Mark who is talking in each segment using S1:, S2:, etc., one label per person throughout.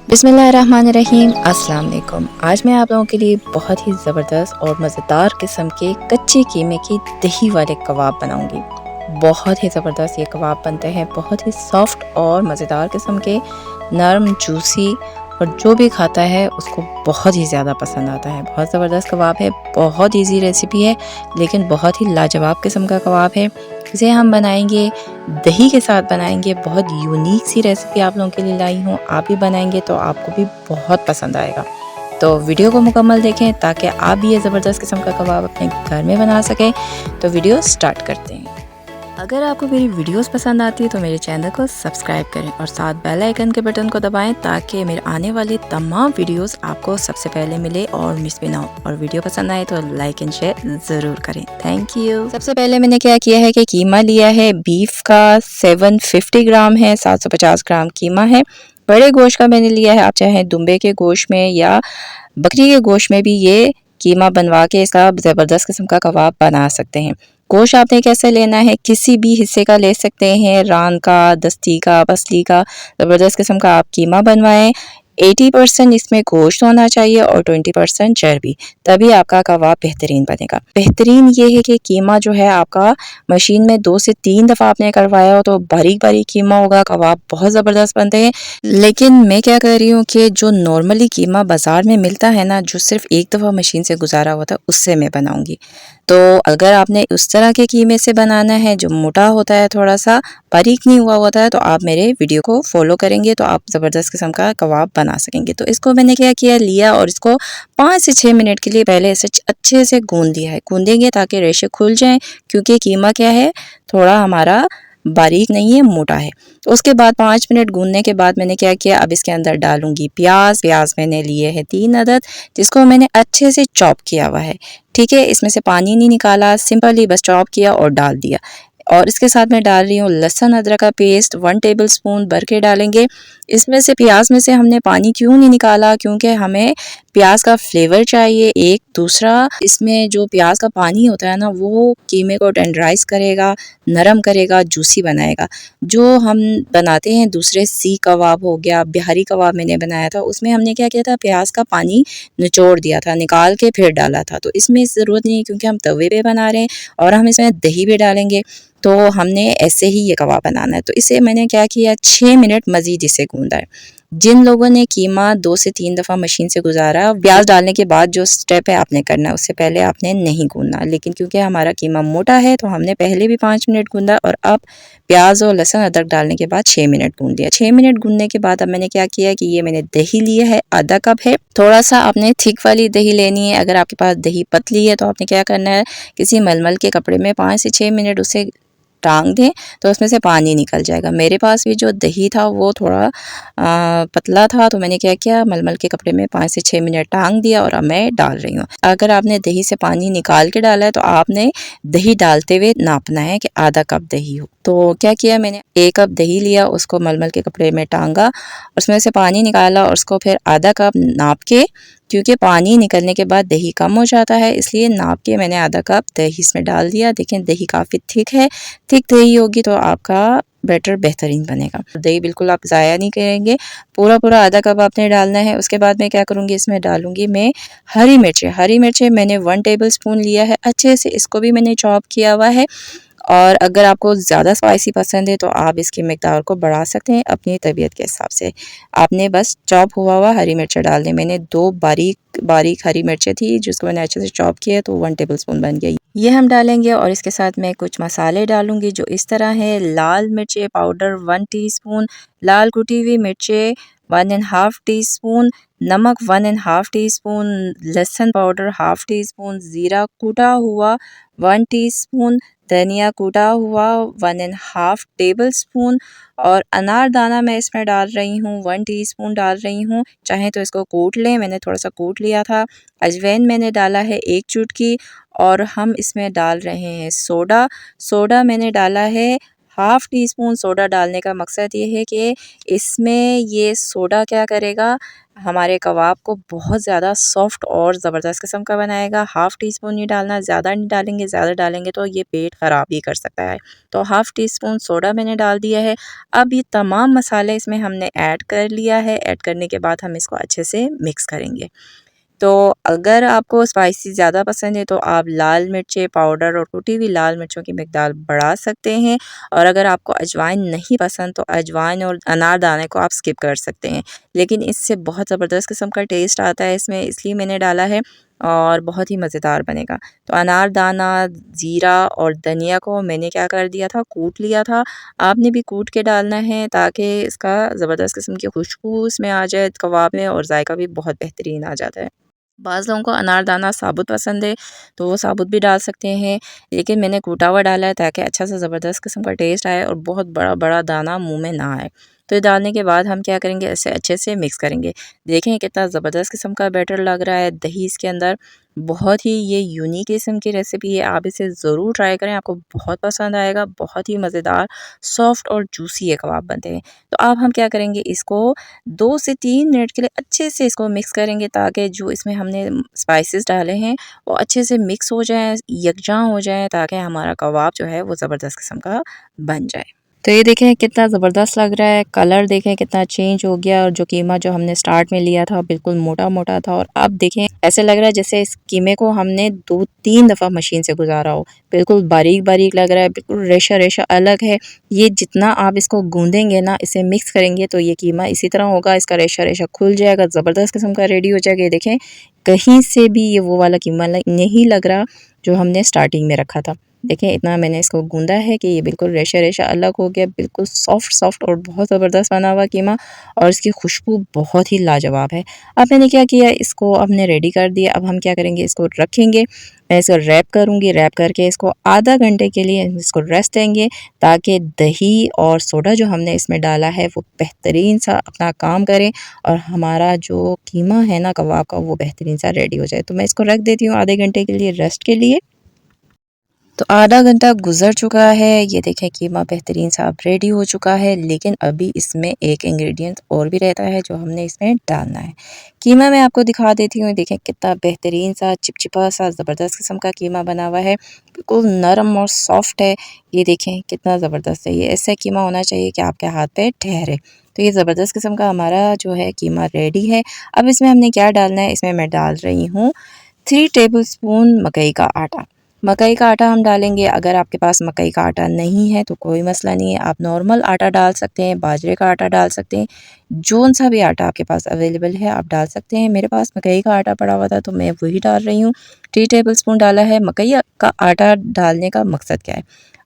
S1: बिस्मिल्लाहिर्रहमानिर्रहीम, अस्सलाम वालेकुम। आज मैं आप लोगों के लिए बहुत ही ज़बरदस्त और मज़ेदार किस्म के कच्चे कीमे की दही वाले कबाब बनाऊंगी। बहुत ही ज़बरदस्त ये कबाब बनते हैं, बहुत ही सॉफ्ट और मज़ेदार किस्म के, नरम जूसी, और जो भी खाता है उसको बहुत ही ज़्यादा पसंद आता है। बहुत ज़बरदस्त कबाब है, बहुत इजी रेसिपी है, लेकिन बहुत ही लाजवाब किस्म का कबाब है। इसे हम बनाएंगे दही के साथ, बनाएंगे। बहुत यूनिक सी रेसिपी आप लोगों के लिए लाई हूँ, आप भी बनाएंगे तो आपको भी बहुत पसंद आएगा। तो वीडियो को मुकम्मल देखें ताकि आप भी ये ज़बरदस्त किस्म का कबाब अपने घर में बना सकें। तो वीडियो स्टार्ट करते हैं। अगर आपको मेरी वीडियोस पसंद आती है तो मेरे चैनल को सब्सक्राइब करें और साथ बेल आइकन के बटन को दबाएं ताकि मेरे आने वाली तमाम वीडियोस आपको सबसे पहले मिले और मिस भी ना हो। और वीडियो पसंद आए तो लाइक एंड शेयर ज़रूर करें। Thank you. सबसे पहले मैंने क्या किया है कि कीमा लिया है बीफ का, 750 ग्राम है, 750 ग्राम कीमा है। बड़े गोश्त का मैंने लिया है, आप चाहे दुम्बे के गोश्त में या बकरी के गोश्त में भी ये कीमा बनवा के इसका ज़बरदस्त किस्म का कबाब बना सकते हैं। गोश्त आपने कैसे लेना है, किसी भी हिस्से का ले सकते हैं, रान का, दस्ती का, पसली का। ज़बरदस्त किस्म का आप कीमा बनवाएं। 80% इसमें गोश्त होना चाहिए और 20% चर्बी, तभी आपका कबाब बेहतरीन बनेगा। बेहतरीन ये है कि कीमा जो है आपका मशीन में 2 से 3 दफ़ा आपने करवाया हो तो बारीक बारीक कीमा होगा, कबाब बहुत ज़बरदस्त बनते हैं। लेकिन मैं क्या कर रही हूँ कि जो नॉर्मली कीमा बाज़ार में मिलता है ना, जो सिर्फ एक दफ़ा मशीन से गुजारा हुआ था, उससे मैं बनाऊंगी। तो अगर आपने उस तरह के कीमे से बनाना है जो मोटा होता है, थोड़ा सा बारीक नहीं हुआ होता है, तो आप मेरे वीडियो को फॉलो करेंगे तो आप ज़बरदस्त किस्म का कबाब बना सकेंगे। तो इसको मैंने क्या किया, लिया और इसको 5 से 6 मिनट के लिए पहले इसे अच्छे से गूंद लिया है। गूंदेंगे ताकि रेशे खुल जाएं, क्योंकि कीमा क्या है, थोड़ा हमारा बारीक नहीं है, मोटा है। तो उसके बाद 5 मिनट गूंदने के बाद मैंने क्या किया, अब इसके अंदर डालूंगी प्याज। प्याज मैंने लिए है 3 अदद, जिसको मैंने अच्छे से चॉप किया हुआ है। ठीक है, इसमें से पानी नहीं निकाला, सिंपली बस चॉप किया और डाल दिया। और इसके साथ मैं डाल रही हूँ लहसुन अदरक का पेस्ट, 1 टेबल स्पून भर के डालेंगे। इसमें से प्याज में से हमने पानी क्यों नहीं निकाला, क्योंकि हमें प्याज का फ्लेवर चाहिए। एक दूसरा, इसमें जो प्याज का पानी होता है ना, वो कीमे को टेंडराइज करेगा, नरम करेगा, जूसी बनाएगा। जो हम बनाते हैं दूसरे सीख कबाब हो गया, बिहारी कबाब मैंने बनाया था, उसमें हमने क्या किया था, प्याज का पानी निचोड़ दिया था, निकाल के फिर डाला था। तो इसमें ज़रूरत नहीं है, क्योंकि हम तवे पे बना रहे हैं और हम इसमें दही भी डालेंगे, तो हमने ऐसे ही ये कबाब बनाना है। तो इसे मैंने क्या किया, 6 मिनट मज़ीद इसे गूंदा है। जिन लोगों ने कीमा 2 से 3 दफ़ा मशीन से गुजारा, प्याज डालने के बाद जो स्टेप है आपने करना है, उससे पहले आपने नहीं गूंदना। लेकिन क्योंकि हमारा कीमा मोटा है तो हमने पहले भी 5 मिनट गूंदा और अब प्याज और लहसुन अदरक डालने के बाद 6 मिनट गूंद दिया। 6 मिनट गूंदने के बाद अब मैंने क्या किया कि ये मैंने दही लिया है, आधा कप है। थोड़ा सा आपने थिक वाली दही लेनी है। अगर आपके पास दही पतली है तो आपने क्या करना है, किसी मलमल के कपड़े में 5 से 6 मिनट उसे टांग दें तो उसमें से पानी निकल जाएगा। मेरे पास भी जो दही था वो थोड़ा पतला था, तो मैंने क्या किया, मलमल के कपड़े में 5 से 6 मिनट टांग दिया और अब मैं डाल रही हूँ। अगर आपने दही से पानी निकाल के डाला है तो आपने दही डालते हुए नापना है कि आधा कप दही हो। तो क्या किया, मैंने 1 कप दही लिया, उसको मलमल के कपड़े में टांगा, उसमें से पानी निकाला और उसको फिर आधा कप नाप के, क्योंकि पानी निकलने के बाद दही कम हो जाता है, इसलिए नाप के मैंने आधा कप दही इसमें डाल दिया। देखें दही काफ़ी थिक है, थिक दही होगी तो आपका बैटर बेहतरीन बनेगा। दही बिल्कुल आप ज़ाया नहीं करेंगे, पूरा पूरा आधा कप आपने डालना है। उसके बाद मैं क्या करूँगी, इसमें डालूँगी मैं हरी मिर्चें। हरी मिर्चें मैंने 1 टेबल स्पून लिया है, अच्छे से इसको भी मैंने चॉप किया हुआ है। और अगर आपको ज़्यादा स्पाइसी पसंद है तो आप इसकी मिकदार को बढ़ा सकते हैं अपनी तबीयत के हिसाब से। आपने बस चॉप हुआ हुआ हरी मिर्च डाल दी। मैंने 2 बारीक बारीक हरी मिर्चें थी जिसको मैंने अच्छे से चॉप किया, तो 1 टेबल स्पून बन गई। ये हम डालेंगे और इसके साथ मैं कुछ मसाले डालूंगी जो इस तरह है। लाल मिर्चें पाउडर 1 टीस्पून, लाल कुटी हुई मिर्चें 1.5 टीस्पून, नमक 1.5 टीस्पून, लहसुन पाउडर हाफ टी स्पून, ज़ीरा कूटा हुआ 1 टीस्पून, धनिया कूटा हुआ 1.5 टेबल स्पून, और अनारदाना मैं इसमें डाल रही हूँ 1 टीस्पून डाल रही हूँ। चाहे तो इसको कूट लें, मैंने थोड़ा सा कूट लिया था। अजवाइन मैंने डाला है 1 चुटकी, और हम इसमें डाल रहे हैं सोडा। सोडा मैंने डाला है हाफ़ टी स्पून सोडा डालने का मकसद ये है कि इसमें ये सोडा क्या करेगा, हमारे कबाब को बहुत ज़्यादा सॉफ्ट और ज़बरदस्त किस्म का बनाएगा। हाफ़ टी स्पून ही डालना, ज़्यादा नहीं डालेंगे, ज़्यादा डालेंगे तो ये पेट ख़राब भी कर सकता है। तो हाफ़ टी स्पून सोडा मैंने डाल दिया है। अब ये तमाम मसाले इसमें हमने ऐड कर लिया है। ऐड करने के बाद हम इसको अच्छे से मिक्स करेंगे। तो अगर आपको स्पाइसी ज़्यादा पसंद है तो आप लाल मिर्चें पाउडर और कुटी हुई लाल मिर्चों की मिकदार बढ़ा सकते हैं, और अगर आपको अजवाइन नहीं पसंद तो अजवाइन और अनारदाने को आप स्किप कर सकते हैं। लेकिन इससे बहुत ज़बरदस्त किस्म का टेस्ट आता है इसमें, इसलिए मैंने डाला है और बहुत ही मज़ेदार बनेगा। तो अनारदाना, ज़ीरा और धनिया को मैंने क्या कर दिया था, कूट लिया था। आपने भी कूट के डालना है ताकि इसका ज़बरदस्त किस्म की खुशबू इसमें आ जाए कबाब में, और जायका भी बहुत बेहतरीन आ जाता है। बाज़ लोगों को अनारदाना साबुत पसंद है तो वो साबुत भी डाल सकते हैं, लेकिन मैंने कूटा हुआ डाला है ताकि अच्छा सा ज़बरदस्त किस्म का टेस्ट आए और बहुत बड़ा-बड़ा दाना मुँह में ना आए। तो ये डालने के बाद हम क्या करेंगे, इसे अच्छे से मिक्स करेंगे। देखें कितना ज़बरदस्त किस्म का बैटर लग रहा है, दही इसके अंदर। बहुत ही ये यूनिक किस्म की रेसिपी है, आप इसे ज़रूर ट्राई करें, आपको बहुत पसंद आएगा। बहुत ही मज़ेदार, सॉफ्ट और जूसी ये कबाब बनते हैं। तो अब हम क्या करेंगे, इसको 2 से 3 मिनट के लिए अच्छे से इसको मिक्स करेंगे ताकि जो इसमें हमने स्पाइसेस डाले हैं वो अच्छे से मिक्स हो जाएँ, यकजां हो जाएँ, ताकि हमारा कबाब जो है वो ज़बरदस्त किस्म का बन जाए। तो ये देखें कितना ज़बरदस्त लग रहा है, कलर देखें कितना चेंज हो गया, और जो कीमा जो हमने स्टार्ट में लिया था बिल्कुल मोटा-मोटा था, और अब देखें ऐसे लग रहा है जैसे इस कीमे को हमने 2-3 दफ़ा मशीन से गुज़ारा हो। बिल्कुल बारीक-बारीक लग रहा है, बिल्कुल रेशा-रेशा अलग है। ये जितना आप इसको गूँदेंगे ना, इसे मिक्स करेंगे तो ये कीमा इसी तरह होगा, इसका रेशा-रेशा खुल जाएगा, ज़बरदस्त किस्म का रेडी हो जाएगा। ये देखें कहीं से भी ये वो वाला कीमा नहीं लग रहा जो हमने स्टार्टिंग में रखा था। देखें इतना मैंने इसको गूँधा है कि ये बिल्कुल रेशा-रेशा अलग हो गया, बिल्कुल सॉफ्ट और बहुत ज़बरदस्त बना हुआ कीमा, और इसकी खुशबू बहुत ही लाजवाब है। अब मैंने क्या किया, इसको हमने रेडी कर दिया। अब हम क्या करेंगे, इसको रखेंगे। मैं इसको रैप करूँगी, रैप करके इसको आधा घंटे के लिए इसको रेस्ट देंगे ताकि दही और सोडा जो हमने इसमें डाला है वो बेहतरीन सा अपना काम करे, और हमारा जो कीमा है ना कबाब का वो बेहतरीन सा रेडी हो जाए। तो मैं इसको रख देती हूँ आधे घंटे के लिए रेस्ट के लिए। तो आधा घंटा गुज़र चुका है, ये देखें कीमा बेहतरीन सा अब रेडी हो चुका है, लेकिन अभी इसमें एक इंग्रेडिएंट और भी रहता है जो हमने इसमें डालना है। कीमा मैं आपको दिखा देती हूँ, देखें कितना बेहतरीन सा चिपचिपा सा ज़बरदस्त किस्म का कीमा बना हुआ है, बिल्कुल नरम और सॉफ्ट है। ये देखें कितना ज़बरदस्त है, ये ऐसा कीमा होना चाहिए कि आपके हाथ पे ठहरे। तो ये ज़बरदस्त किस्म का हमारा जो है कीमा रेडी है। अब इसमें हमने क्या डालना है, इसमें मैं डाल रही हूँ 3 टेबलस्पून मकई का आटा। मकई का आटा हम डालेंगे, अगर आपके पास मकई का आटा नहीं है तो कोई मसला नहीं है, आप नॉर्मल आटा डाल सकते हैं, बाजरे का आटा डाल सकते हैं, जौन-सा भी आटा आपके पास अवेलेबल है आप डाल सकते हैं। मेरे पास मकई का आटा पड़ा हुआ था तो मैं वही डाल रही हूँ। 3 टेबलस्पून डाला है। मकई का आटा डालने का मकसद क्या है?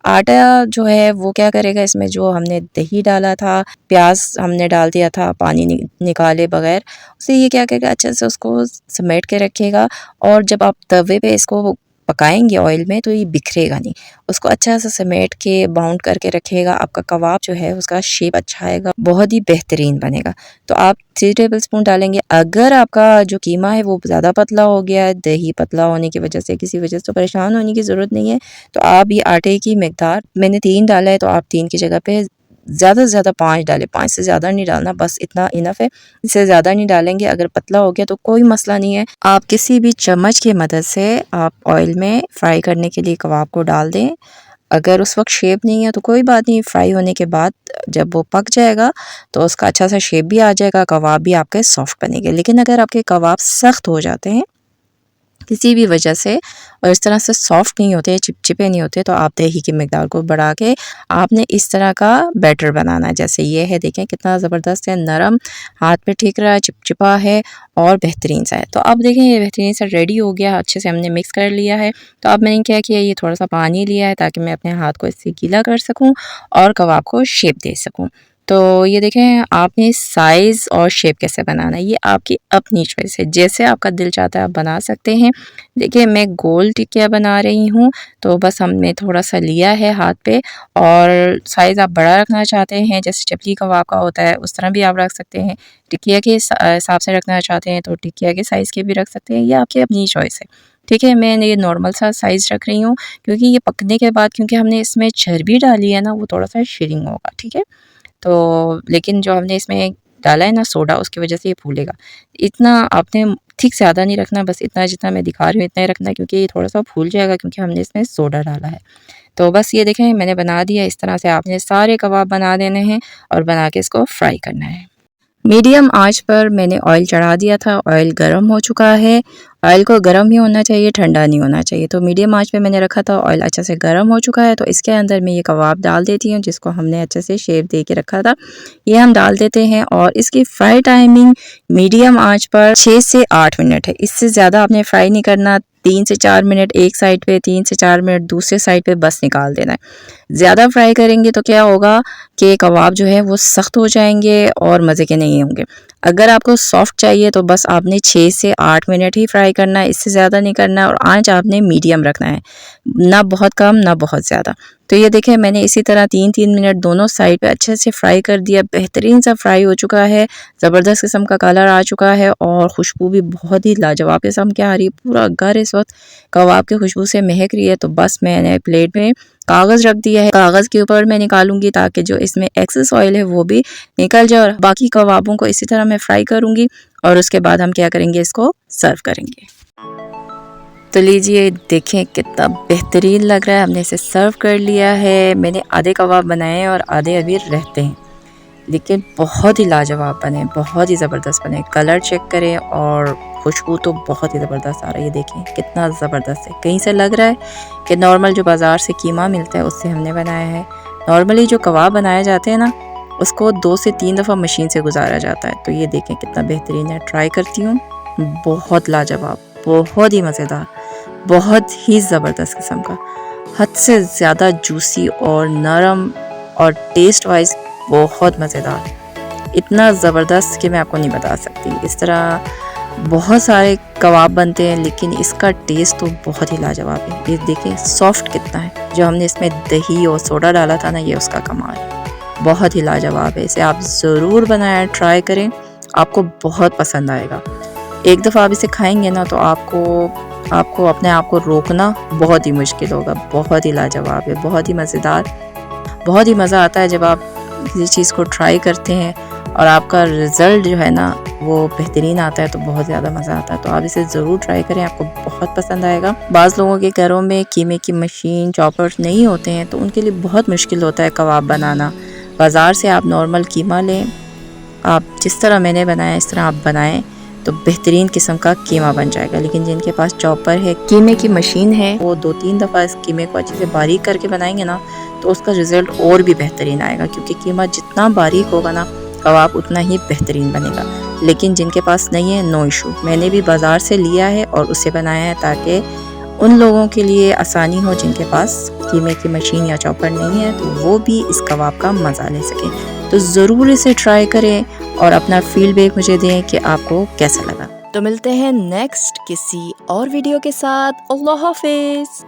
S1: आटा जो है वो क्या करेगा, इसमें जो हमने दही डाला था, प्याज़ हमने डाल दिया था पानी निकाले बगैर, उससे ये क्या करेगा, अच्छे से उसको समेट के रखेगा, और जब आप तवे पे इसको पकाएँगे ऑयल में तो ये बिखरेगा नहीं। उसको अच्छा सा समेट के बाउंड करके रखिएगा, आपका कबाब जो है उसका शेप अच्छा आएगा, बहुत ही बेहतरीन बनेगा। तो आप 3 टेबलस्पून डालेंगे। अगर आपका जो कीमा है वो ज़्यादा पतला हो गया है, दही पतला होने की वजह से, किसी वजह से, तो परेशान होने की ज़रूरत नहीं है। तो आप ये आटे की मिकदार, मैंने 3 डाला है तो आप 3 की जगह पे ज़्यादा से ज़्यादा 5 डालें, 5 से ज़्यादा नहीं डालना, बस इतना इनफ है। इससे ज़्यादा नहीं डालेंगे। अगर पतला हो गया तो कोई मसला नहीं है, आप किसी भी चम्मच की मदद से आप ऑयल में फ्राई करने के लिए कबाब को डाल दें। अगर उस वक़्त शेप नहीं है तो कोई बात नहीं, फ्राई होने के बाद जब वो पक जाएगा तो उसका अच्छा सा शेप भी आ जाएगा, कबाब भी आपके सॉफ्ट बनेंगे। लेकिन अगर आपके कबाब सख्त हो जाते हैं किसी भी वजह से और इस तरह से सॉफ्ट नहीं होते, चिपचिपे नहीं होते, तो आप दही की मिकदार को बढ़ा के आपने इस तरह का बैटर बनाना है। जैसे ये है, देखें कितना ज़बरदस्त है, नरम, हाथ पे ठीक रहा है, चिपचिपा है और बेहतरीन सा है। तो अब देखें ये बेहतरीन सा रेडी हो गया, अच्छे से हमने मिक्स कर लिया है। तो अब मैंने क्या किया, ये थोड़ा सा पानी लिया है ताकि मैं अपने हाथ को इससे गीला कर सकूँ और कबाब को शेप दे सकूँ। तो ये देखें आपने साइज़ और शेप कैसे बनाना है ये आपकी अपनी चॉइस है, जैसे आपका दिल चाहता है आप बना सकते हैं। देखिए मैं गोल टिकिया बना रही हूँ, तो बस हमने थोड़ा-सा लिया है हाथ पे, और साइज़ आप बड़ा रखना चाहते हैं जैसे चपली कबाब का होता है उस तरह भी आप रख सकते हैं। टिकिया के हिसाब से रखना चाहते हैं तो टिकिया के साइज़ के भी रख सकते हैं, ये आपकी अपनी चॉइस है। ठीक है, मैं ये नॉर्मल सा साइज़ रख रही हूँ क्योंकि ये पकने के बाद क्योंकि हमने इसमें चर्बी डाली है ना, वो थोड़ा-सा शिरिंग होगा, ठीक है? तो लेकिन जो हमने इसमें डाला है ना सोडा, उसकी वजह से ये फूलेगा। इतना आपने ठीक ज़्यादा नहीं रखना, बस इतना जितना मैं दिखा रही हूँ इतना ही रखना है क्योंकि ये थोड़ा-सा फूल जाएगा क्योंकि हमने इसमें सोडा डाला है। तो बस ये देखें मैंने बना दिया, इस तरह से आपने सारे कबाब बना देने हैं और बना के इसको फ्राई करना है। मीडियम आंच पर मैंने ऑयल चढ़ा दिया था, ऑयल गर्म हो चुका है। ऑयल को गर्म ही होना चाहिए, ठंडा नहीं होना चाहिए। तो मीडियम आंच पे मैंने रखा था, ऑयल अच्छे से गर्म हो चुका है। तो इसके अंदर मैं ये कबाब डाल देती हूँ जिसको हमने अच्छे से शेप दे के रखा था, ये हम डाल देते हैं। और इसकी फ्राई टाइमिंग मीडियम आंच पर 6 से 8 मिनट है, इससे ज़्यादा आपने फ्राई नहीं करना। 3 से 4 मिनट एक साइड पे, 3 से 4 मिनट दूसरे साइड पे, बस निकाल देना है। ज़्यादा फ्राई करेंगे तो क्या होगा कि कबाब जो है वो सख्त हो जाएंगे और मज़े के नहीं होंगे। अगर आपको सॉफ्ट चाहिए तो बस आपने 6 से 8 मिनट ही फ्राई करना है, इससे ज़्यादा नहीं करना है। और आंच आपने मीडियम रखना है, ना बहुत कम ना बहुत ज़्यादा। तो ये देखें मैंने इसी तरह 3-3 मिनट दोनों साइड पे अच्छे से फ्राई कर दिया। बेहतरीन सा फ्राई हो चुका है, ज़बरदस्त किस्म का कलर आ चुका है और खुशबू भी बहुत ही लाजवाब किस्म की आ रही है। पूरा घर इस वक्त कबाब की खुशबू से महक रही है। तो बस मैंने प्लेट में कागज़ रख दिया है, कागज़ के ऊपर मैं निकालूंगी ताकि जो इसमें एक्सेस ऑयल है वो भी निकल जाए। और बाकी कबाबों को इसी तरह मैं फ्राई करूंगी और उसके बाद हम क्या करेंगे, इसको सर्व करेंगे। तो लीजिए देखें कितना बेहतरीन लग रहा है, हमने इसे सर्व कर लिया है। मैंने आधे कबाब बनाए हैं और आधे अभी रहते हैं, लेकिन बहुत ही लाजवाब बने, बहुत ही ज़बरदस्त बने। कलर चेक करें और खुशबू तो बहुत ही ज़बरदस्त आ रही है, देखें कितना ज़बरदस्त है। कहीं से लग रहा है कि नॉर्मल जो बाज़ार से कीमा मिलता है उससे हमने बनाया है। नॉर्मली जो कबाब बनाए जाते हैं ना, उसको 2 से 3 दफ़ा मशीन से गुजारा जाता है। तो ये देखें कितना बेहतरीन है, ट्राई करती हूँ। बहुत लाजवाब, बहुत ही मज़ेदार, बहुत ही ज़बरदस्त किस्म का, हद से ज़्यादा जूसी और नरम और टेस्ट वाइज बहुत मज़ेदार, इतना ज़बरदस्त कि मैं आपको नहीं बता सकती। इस तरह बहुत सारे कबाब बनते हैं लेकिन इसका टेस्ट तो बहुत ही लाजवाब है। ये देखें सॉफ्ट कितना है, जो हमने इसमें दही और सोडा डाला था ना, ये उसका कमाल है, बहुत ही लाजवाब है। इसे आप ज़रूर बनाएं, ट्राई करें, आपको बहुत पसंद आएगा। एक दफ़ा आप इसे खाएंगे ना तो आपको अपने आप को रोकना बहुत ही मुश्किल होगा। बहुत ही लाजवाब है, बहुत ही मज़ेदार, बहुत ही मज़ा आता है जब आप किसी चीज़ को ट्राई करते हैं और आपका रिज़ल्ट जो है ना वो बेहतरीन आता है तो बहुत ज़्यादा मज़ा आता है। तो आप इसे ज़रूर ट्राई करें, आपको बहुत पसंद आएगा। बाज़ लोगों के घरों में कीमे की मशीन, चॉपर्स नहीं होते हैं तो उनके लिए बहुत मुश्किल होता है कबाब बनाना। बाज़ार से आप नॉर्मल कीमा लें, आप जिस तरह मैंने बनाया इस तरह आप बनाएं तो बेहतरीन किस्म का कीमा बन जाएगा। लेकिन जिनके पास चॉपर है, कीमे की मशीन है, वो 2-3 दफ़ा इस कीमे को अच्छे से बारीक करके बनाएंगे ना तो उसका रिज़ल्ट और भी बेहतरीन आएगा, क्योंकि कीमा जितना बारीक होगा ना कबाब उतना ही बेहतरीन बनेगा। लेकिन जिनके पास नहीं है, नो इशू, मैंने भी बाज़ार से लिया है और उसे बनाया है ताकि उन लोगों के लिए आसानी हो जिनके पास कीमे की मशीन या चॉपर नहीं है, तो वो भी इस कबाब का मज़ा ले सकें। तो ज़रूर इसे ट्राई करें और अपना फीडबैक मुझे दें कि आपको कैसा लगा। तो मिलते हैं नेक्स्ट किसी और वीडियो के साथ। अल्लाह हाफिज़।